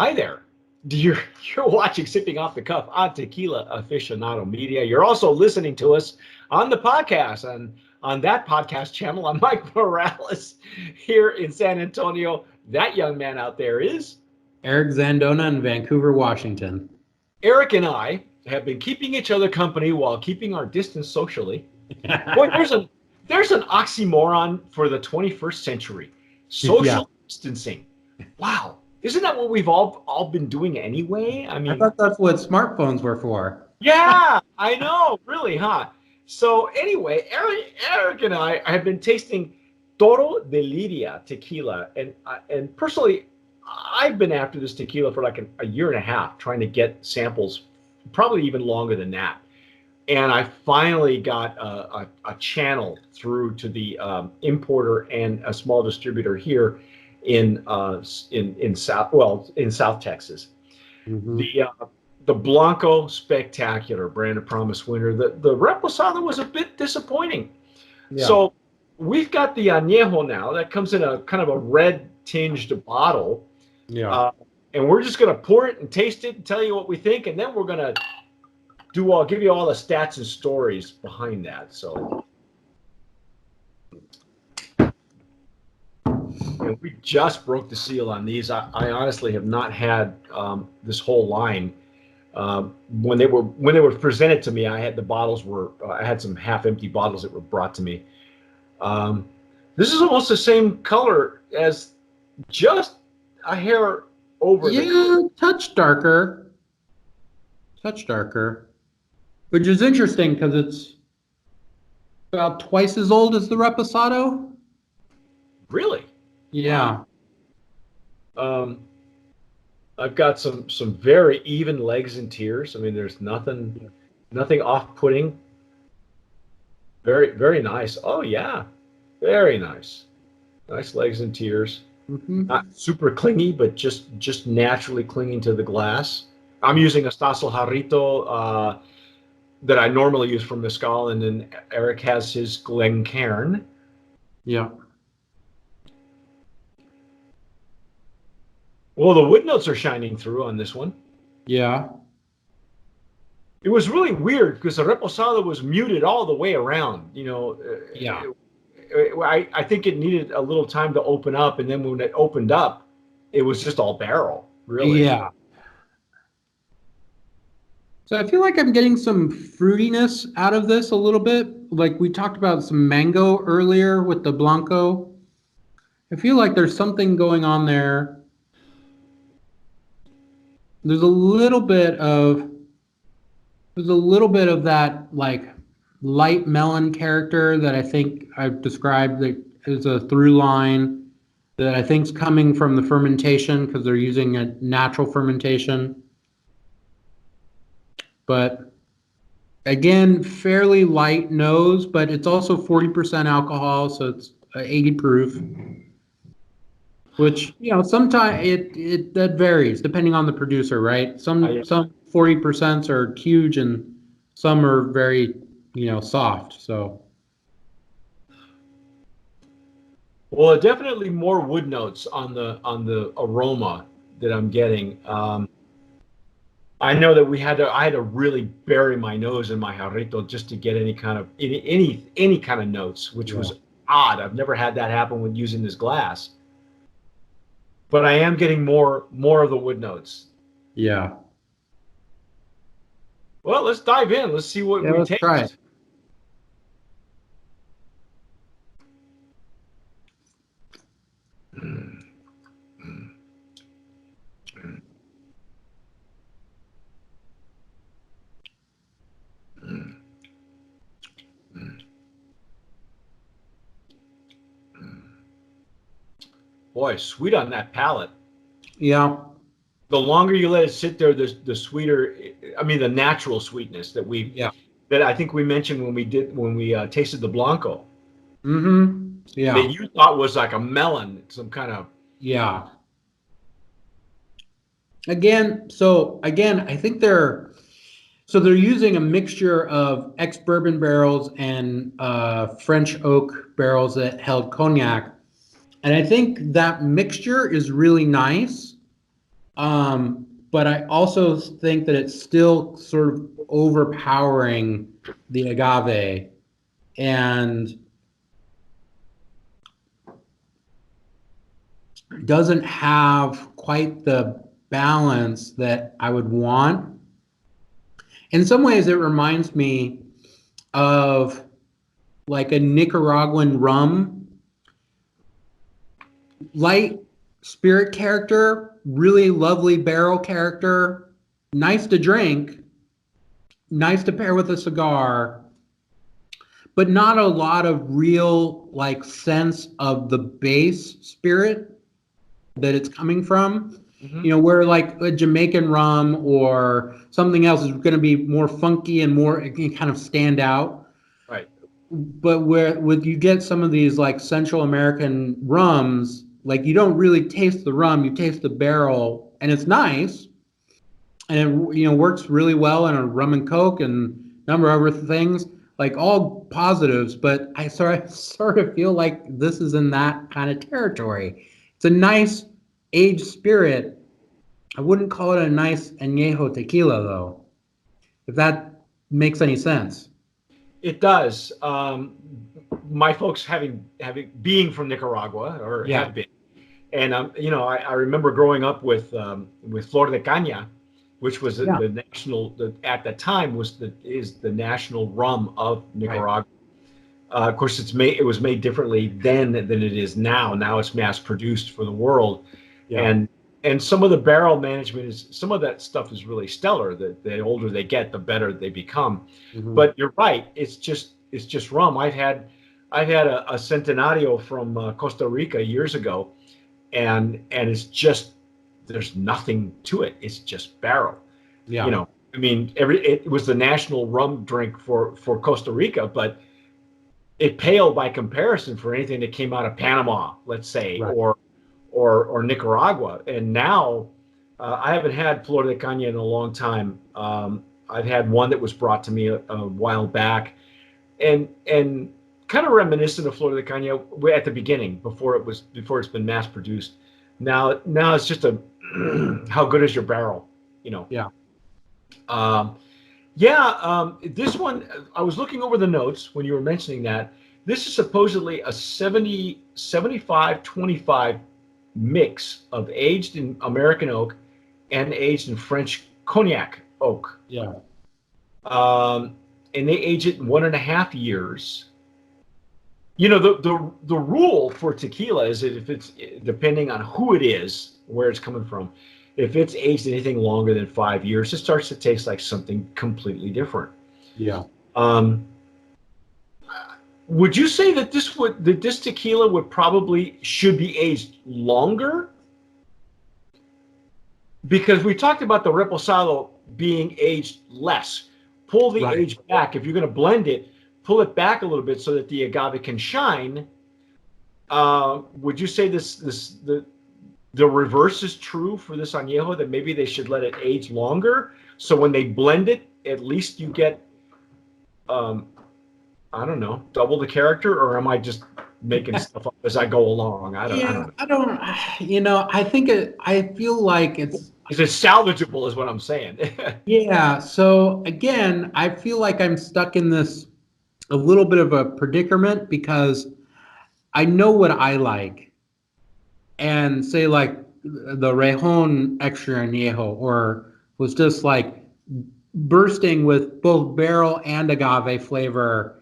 Hi there. You're watching Sipping Off the Cuff on Tequila Aficionado Media. You're also listening to us on the podcast and on that podcast channel. I'm Mike Morales here in San Antonio. That young man out there is Eric Zandona in Vancouver, Washington. Eric, and I have been keeping each other company while keeping our distance socially. Boy, there's an oxymoron for the 21st century. Social distancing. Wow. Isn't that what we've all been doing anyway? I mean, I thought that's what smartphones were for. Yeah, I know, really, huh? So anyway, Eric and I have been tasting Toro de Lidia tequila, and personally, I've been after this tequila for like a year and a half, trying to get samples, probably even longer than that. And I finally got a channel through to the importer and a small distributor here in South Texas. Mm-hmm. The Blanco Spectacular, brand of promise winner. The Reposado was a bit disappointing. Yeah. So we've got the Anejo now that comes in a kind of a red tinged bottle. Yeah. And we're just going to pour it and taste it and tell you what we think. And then we're going to give you all the stats and stories behind that. So and we just broke the seal on these. I honestly have not had this whole line. When they were presented to me, I had I had some half-empty bottles that were brought to me. This is almost the same color as, just a hair over. Touch darker, which is interesting because it's about twice as old as the Reposado. Really? Yeah. I've got some very even legs and tears. I mean, there's nothing off-putting. Very, very nice. Oh yeah, very nice. Nice legs and tears. Mm-hmm. Not super clingy, but just naturally clinging to the glass. I'm using a Stasel Jarrito that I normally use for mezcal, and then Eric has his Glencairn. Yeah. Well, the wood notes are shining through on this one. Yeah. It was really weird because the Reposado was muted all the way around. Yeah. I think it needed a little time to open up, and then when it opened up, it was just all barrel, really. Yeah. So I feel like I'm getting some fruitiness out of this a little bit. Like we talked about some mango earlier with the Blanco. I feel like there's something going on there. There's a little bit of that like light melon character that I think I've described that is a through line that I think is coming from the fermentation because they're using a natural fermentation. But again, fairly light nose, but it's also 40% alcohol, so it's 80 proof. Which, sometimes it that varies depending on the producer, right? Some 40% are huge and some are very, soft. So Well, definitely more wood notes on the aroma that I'm getting. I know that I had to really bury my nose in my jarrito just to get any kind of notes, which was odd. I've never had that happen with using this glass. But I am getting more of the wood notes. Yeah. Well, let's dive in. Let's see what we let's taste. try it. Boy, sweet on that palate. Yeah. The longer you let it sit there, the sweeter. I mean, the natural sweetness that I think we mentioned when we tasted the Blanco. Mm-hmm. Yeah. That you thought was like a melon, some kind of. Yeah. Again, I think they're using a mixture of ex-bourbon barrels and French oak barrels that held cognac. And I think that mixture is really nice. But I also think that it's still sort of overpowering the agave and doesn't have quite the balance that I would want. In some ways, it reminds me of like a Nicaraguan rum, light spirit character, really lovely barrel character, nice to drink, nice to pair with a cigar, but not a lot of real like sense of the base spirit that it's coming from. Mm-hmm. You know, where like a Jamaican rum or something else is going to be more funky and more it can kind of stand out. Right. But where with you get some of these like Central American rums, like you don't really taste the rum, you taste the barrel, and it's nice, and it works really well in a rum and coke and a number of other things, like all positives. But I sort of feel like this is in that kind of territory. It's a nice aged spirit. I wouldn't call it a nice añejo tequila though, if that makes any sense. It does. My folks having being from Nicaragua or Yeah. have been, and I remember growing up with Flor de Caña, which was Yeah. the national at the time is the national rum of Nicaragua. Of course, it was made differently then than it is now. Now it's mass produced for the world, Yeah. and some of the barrel management some of that stuff is really stellar. The older they get, the better they become. Mhm. But you're right. It's just rum. I've had a Centenario from Costa Rica years ago, and it's just there's nothing to it. It's just barrel. Yeah. I mean, it was the national rum drink for Costa Rica, but it paled by comparison for anything that came out of Panama, let's say, Right. or Nicaragua. And now, I haven't had Flor de Caña in a long time. I've had one that was brought to me a while back, and kind of reminiscent of Flor de Caña at the beginning before it's been mass produced. Now it's just a how good is your barrel, you know? Yeah. This one, I was looking over the notes when you were mentioning that. This is supposedly a 75-25 mix of aged in American oak and aged in French cognac oak. Yeah. And they age it in 1.5 years. The rule for tequila is that if it's depending on who it is, where it's coming from, if it's aged anything longer than 5 years, it starts to taste like something completely different. Yeah. Would you say that this tequila should be aged longer? Because we talked about the reposado being aged less. Pull the age back. If you're going to blend it, pull it back a little bit so that the agave can shine. Would you say the reverse is true for this añejo, that maybe they should let it age longer so when they blend it, at least you get, I don't know, double the character, or am I just making stuff up as I go along? I don't know. I feel like it's. Is it salvageable is what I'm saying. Yeah. So again, I feel like I'm stuck in this a little bit of a predicament because I know what I like, and say like the Rejon Extra Añejo or was just like bursting with both barrel and agave flavor,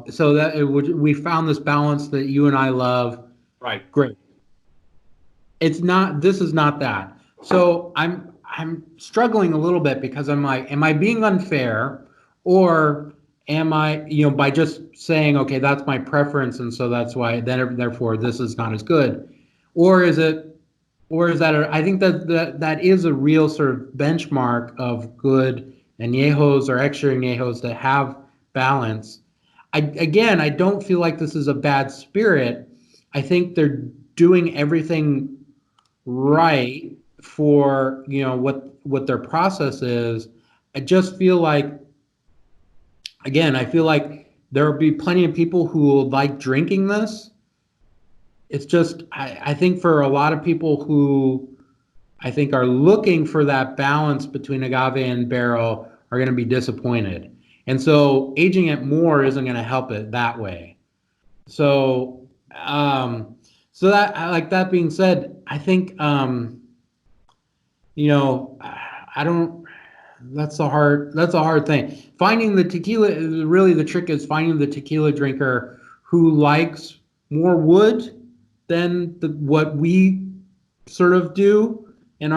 so that we found this balance that you and I love. Right. Great. This is not that. So I'm struggling a little bit because I'm like, am I being unfair, or am I, by just saying, okay, that's my preference, and so that's why therefore this is not as good, or is that I think that is a real sort of benchmark of good añejos or extra añejos to have balance. I don't feel like this is a bad spirit. I think they're doing everything right for what their process is. I just feel like, again, I feel like there will be plenty of people who will like drinking this. It's just I think for a lot of people who I think are looking for that balance between agave and barrel are going to be disappointed. And so aging it more isn't going to help it that way. So, so that like that being said, I think you know, I don't. That's a hard thing. Finding the tequila really the trick is finding the tequila drinker who likes more wood than what we sort of do in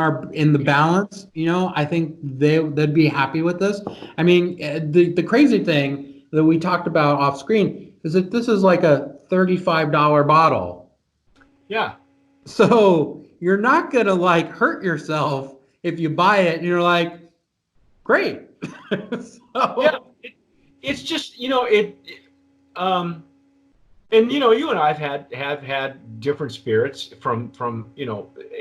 the balance. I think they'd be happy with this. I mean, the crazy thing that we talked about off screen is that this is like a $35 bottle. Yeah. So you're not gonna like hurt yourself if you buy it and you're like, great. Yeah. So It's just, um, and you and I have had different spirits from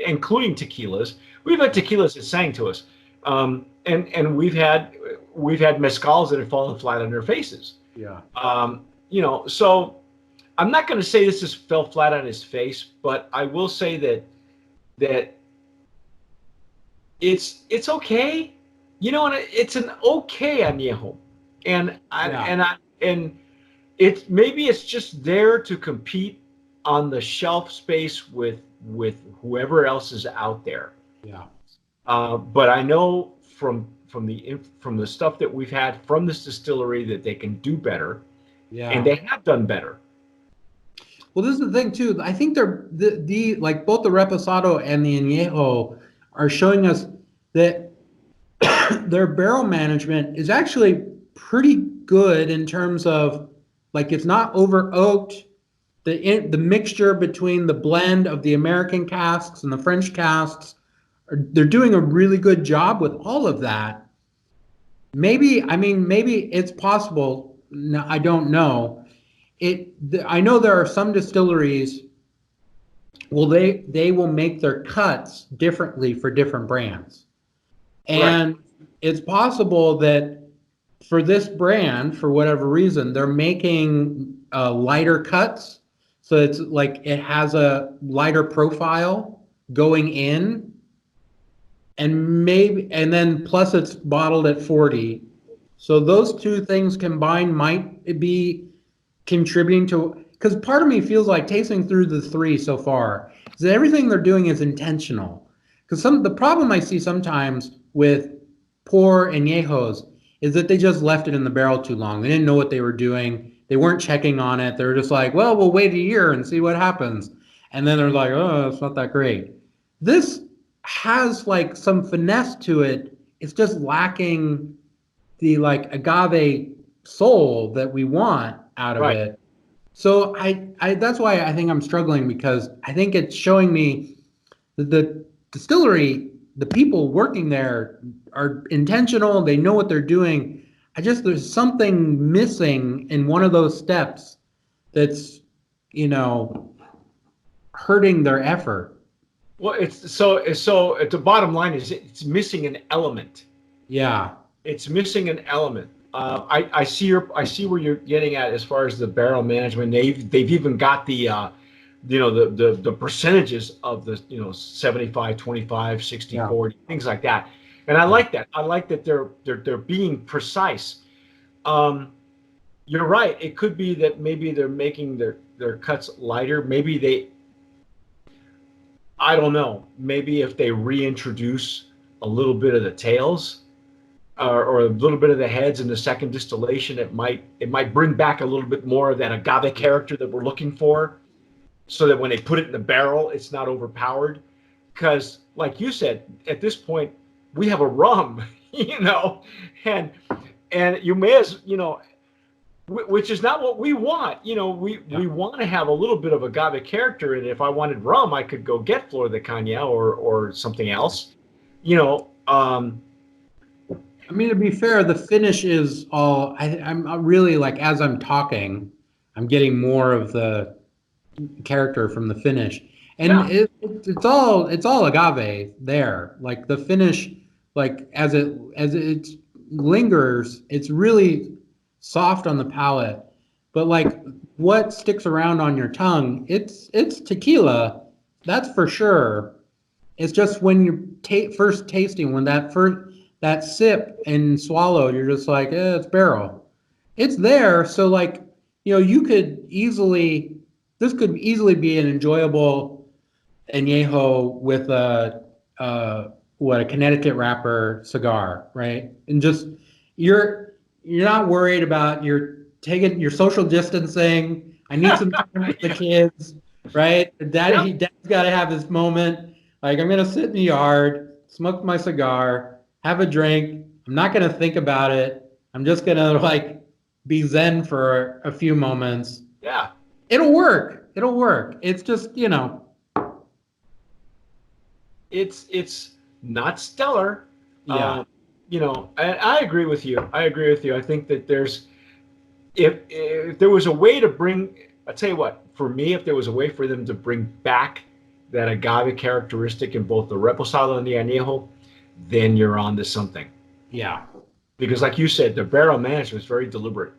including tequilas. We've had tequilas that sang to us, and we've had mezcals that have fallen flat on their faces. yeah, So I'm not going to say this just fell flat on his face, but I will say that it's okay, and it's an okay añejo, and I yeah, and I and it's just there to compete on the shelf space with whoever else is out there. yeah, But I know from the stuff that we've had from this distillery that they can do better, and yeah. they have done better. Well, this is the thing too. I think they're the like both the Reposado and the Añejo are showing us that their barrel management is actually pretty good in terms of like it's not over oaked. The mixture between the blend of the American casks and the French casks, they're doing a really good job with all of that. Maybe it's possible. No, I don't know. I know there are some distilleries. Well, they will make their cuts differently for different brands, Right. and it's possible that for this brand, for whatever reason, they're making lighter cuts, so it's like it has a lighter profile going in, and then plus it's bottled at 40. So those two things combined might be contributing to, because part of me feels like tasting through the three so far is that everything they're doing is intentional. Because the problem I see sometimes with poor añejos is that they just left it in the barrel too long. They didn't know what they were doing. They weren't checking on it. They were just like, well, we'll wait a year and see what happens. And then they're like, oh, it's not that great. This has like some finesse to it. It's just lacking the like agave soul that we want out of Right. it. So I that's why I think I'm struggling, because I think it's showing me that the distillery, the people working there are intentional. They know what they're doing. There's something missing in one of those steps that's, you know, hurting their effort. Well, it's so at the bottom line is it's missing an element. Yeah. It's missing an element. I see where you're getting at as far as the barrel management. They've even got the percentages of the 75 25 60 Yeah. 40 things like that, and I Yeah. like that. I like that they're being precise. Um, you're right. It could be that maybe they're making their cuts lighter. Maybe I don't know. Maybe if they reintroduce a little bit of the tails, or a little bit of the heads in the second distillation, it might bring back a little bit more of that agave character that we're looking for, so that when they put it in the barrel, it's not overpowered. Because, like you said, at this point, we have a rum, and you may as which is not what we want. We Yeah. want to have a little bit of agave character, and if I wanted rum, I could go get Flor de Caña or something else. You know, I mean, to be fair, the finish is all. I'm really like, as I'm talking, I'm getting more of the character from the finish, and yeah, it's all agave there. Like the finish, like as it lingers, it's really soft on the palate, but like what sticks around on your tongue, it's tequila, that's for sure. It's just when you're first tasting, when that sip and swallow, you're just like, it's barrel. It's there, so like, you could easily this could easily be an enjoyable añejo with a Connecticut wrapper cigar, right? And just you're not worried about your social distancing. I need some time with the kids, right? Dad's got to have his moment. Like, I'm gonna sit in the yard, smoke my cigar, have a drink. I'm not gonna think about it. I'm just gonna like be zen for a few moments. Yeah. It'll work. It'll work. It's just, It's not stellar. yeah. I agree with you. I agree with you. I think that if there was a way to bring, I tell you what, for me, if there was a way for them to bring back that agave characteristic in both the reposado and the añejo, then you're on to something. Yeah. Because, like you said, the barrel management is very deliberate.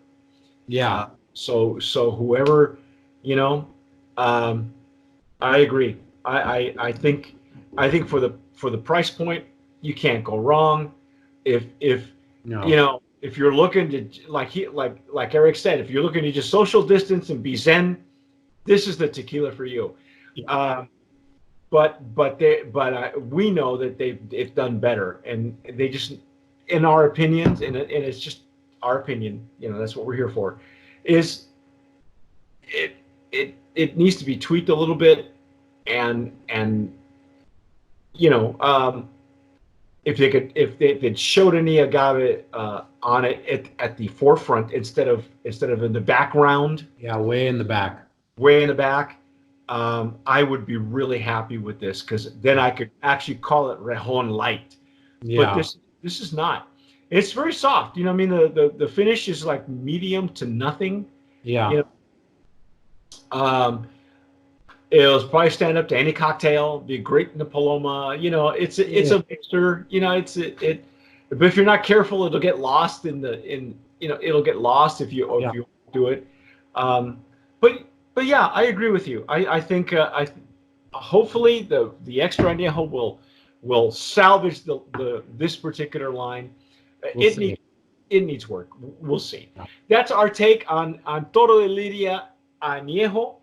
Yeah. So whoever, you know, um, I agree. I think for the price point, you can't go wrong. If No. if you're looking to like Eric said, if you're looking to just social distance and be zen, this is the tequila for you. Yeah. But we know that they've done better, and they just, in our opinions, and it's just our opinion. That's what we're here for. Is it needs to be tweaked a little bit, and if they'd showed any agave on it at the forefront instead of in the background, Yeah, way in the back. way in the back, I would be really happy with this, because then I could actually call it Rejon Light. Yeah. But this is not. It's very soft. I mean, the finish is like medium to nothing. Yeah. You know, it'll probably stand up to any cocktail. Be great in the Paloma. It's a mixer. But if you're not careful, it'll get lost it'll get lost if you do it. But yeah, I agree with you. I think hopefully the extra añejo will salvage this particular line. We'll see. It needs work. We'll see. Yeah. That's our take on Toro de Lidia Añejo.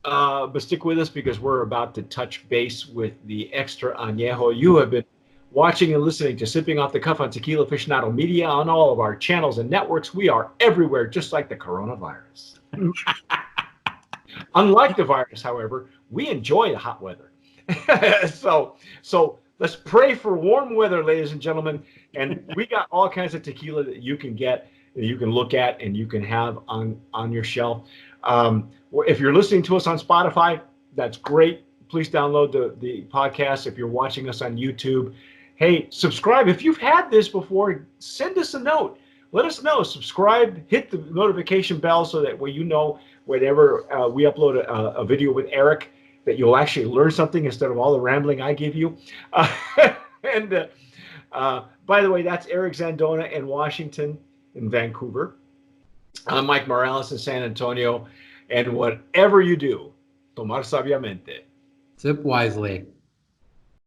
But stick with us, because we're about to touch base with the extra añejo. You have been watching and listening to Sipping Off the Cuff on Tequila Aficionado Media on all of our channels and networks. We are everywhere, just like the coronavirus. Unlike the virus, however, we enjoy the hot weather. So let's pray for warm weather, ladies and gentlemen. And we got all kinds of tequila that you can get, that you can look at, and you can have on your shelf. If you're listening to us on Spotify, that's great. Please download the podcast. If you're watching us on YouTube, hey, subscribe. If you've had this before, send us a note. Let us know. Subscribe, hit the notification bell, so that way whenever we upload a video with Eric, that you'll actually learn something instead of all the rambling I give you. And by the way, that's Eric Zandona in Washington, in Vancouver. I'm Mike Morales in San Antonio. And whatever you do, tomar sabiamente. Sip wisely.